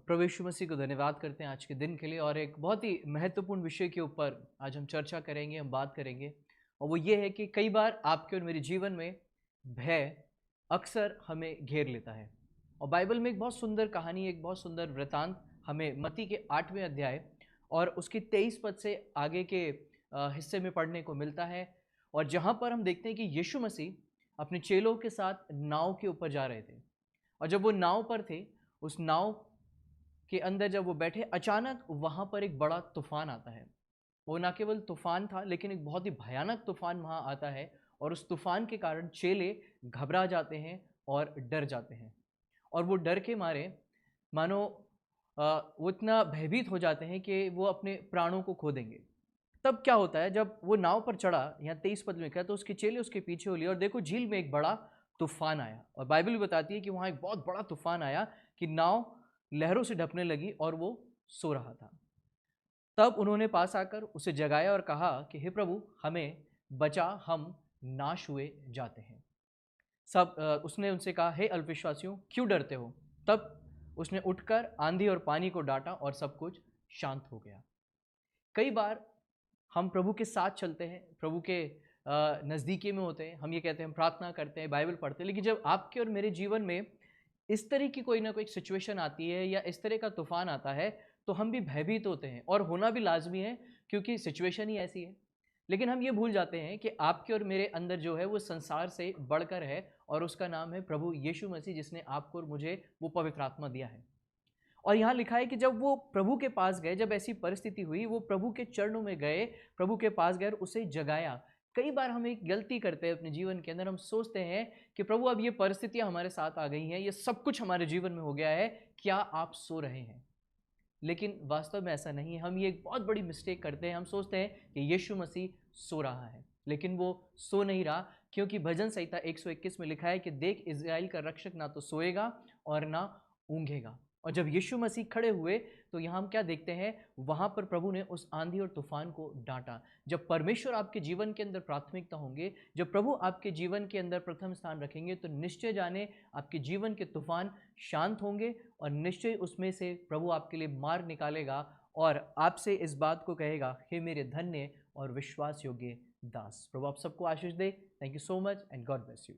प्रभु यीशु मसीह को धन्यवाद करते हैं आज के दिन के लिए और एक बहुत ही महत्वपूर्ण विषय के ऊपर आज हम चर्चा करेंगे, हम बात करेंगे। और वो ये है कि कई बार आपके और मेरे जीवन में भय अक्सर हमें घेर लेता है। और बाइबल में एक बहुत सुंदर कहानी, एक बहुत सुंदर वृतांत हमें मत्ती के 8वें अध्याय और उसकी 23 पद से आगे के हिस्से में पढ़ने को मिलता है। और जहाँ पर हम देखते हैं कि यीशु मसीह अपने चेलों के साथ नाव के ऊपर जा रहे थे। और जब वो नाव पर थे, उस नाव के अंदर जब वो बैठे, अचानक वहाँ पर एक बड़ा तूफान आता है। वो ना केवल तूफान था, लेकिन एक बहुत ही भयानक तूफान वहाँ आता है। और उस तूफान के कारण चेले घबरा जाते हैं और डर जाते हैं। और वो डर के मारे मानो वो इतना भयभीत हो जाते हैं कि वो अपने प्राणों को खो देंगे। तब क्या होता है, जब वो नाव पर चढ़ा, यहाँ 23 पद में लिखा है, तो उसके चेले उसके पीछे हो लिए और देखो झील में एक बड़ा तूफान आया। और बाइबल भी बताती है कि वहाँ एक बहुत बड़ा तूफान आया कि नाव लहरों से ढपने लगी और वो सो रहा था। तब उन्होंने पास आकर उसे जगाया और कहा कि हे प्रभु, हमें बचा, हम नाश हुए जाते हैं। उसने उनसे कहा, हे अल्पविश्वासियों, क्यों डरते हो? तब उसने उठकर आंधी और पानी को डांटा और सब कुछ शांत हो गया। कई बार हम प्रभु के साथ चलते हैं, प्रभु के नज़दीकी में होते हैं, हम ये कहते हैं, हम प्रार्थना करते हैं, बाइबल पढ़ते हैं, लेकिन जब आपके और मेरे जीवन में इस तरह की कोई ना कोई सिचुएशन आती है या इस तरह का तूफान आता है, तो हम भी भयभीत होते हैं और होना भी लाजमी है, क्योंकि सिचुएशन ही ऐसी है। लेकिन हम ये भूल जाते हैं कि आपके और मेरे अंदर जो है वो संसार से बढ़कर है, और उसका नाम है प्रभु यीशु मसीह, जिसने आपको और मुझे वो पवित्र आत्मा दिया है। और यहाँ लिखा है कि जब वो प्रभु के पास गए, जब ऐसी परिस्थिति हुई, वो प्रभु के चरणों में गए, प्रभु के पास गए और उसे जगाया। कई बार हम एक गलती करते हैं अपने जीवन के अंदर, हम सोचते हैं कि प्रभु अब ये परिस्थितियां हमारे साथ आ गई हैं, ये सब कुछ हमारे जीवन में हो गया है, क्या आप सो रहे हैं? लेकिन वास्तव में ऐसा नहीं है। हम ये एक बहुत बड़ी मिस्टेक करते हैं, हम सोचते हैं कि यीशु मसीह सो रहा है, लेकिन वो सो नहीं रहा, क्योंकि भजन संहिता 121 में लिखा है कि देख, इज़राइल का रक्षक ना तो सोएगा और ना ऊँघेगा। और जब यीशु मसीह खड़े हुए, तो यहाँ हम क्या देखते हैं, वहाँ पर प्रभु ने उस आंधी और तूफान को डांटा। जब परमेश्वर आपके जीवन के अंदर प्राथमिकता होंगे, जब प्रभु आपके जीवन के अंदर प्रथम स्थान रखेंगे, तो निश्चय जाने आपके जीवन के तूफान शांत होंगे और निश्चय उसमें से प्रभु आपके लिए मार्ग निकालेगा और आपसे इस बात को कहेगा, हे मेरे धन्य और विश्वास योग्य दास। प्रभु आप सबको आशीष दे। Thank you so much and God bless you.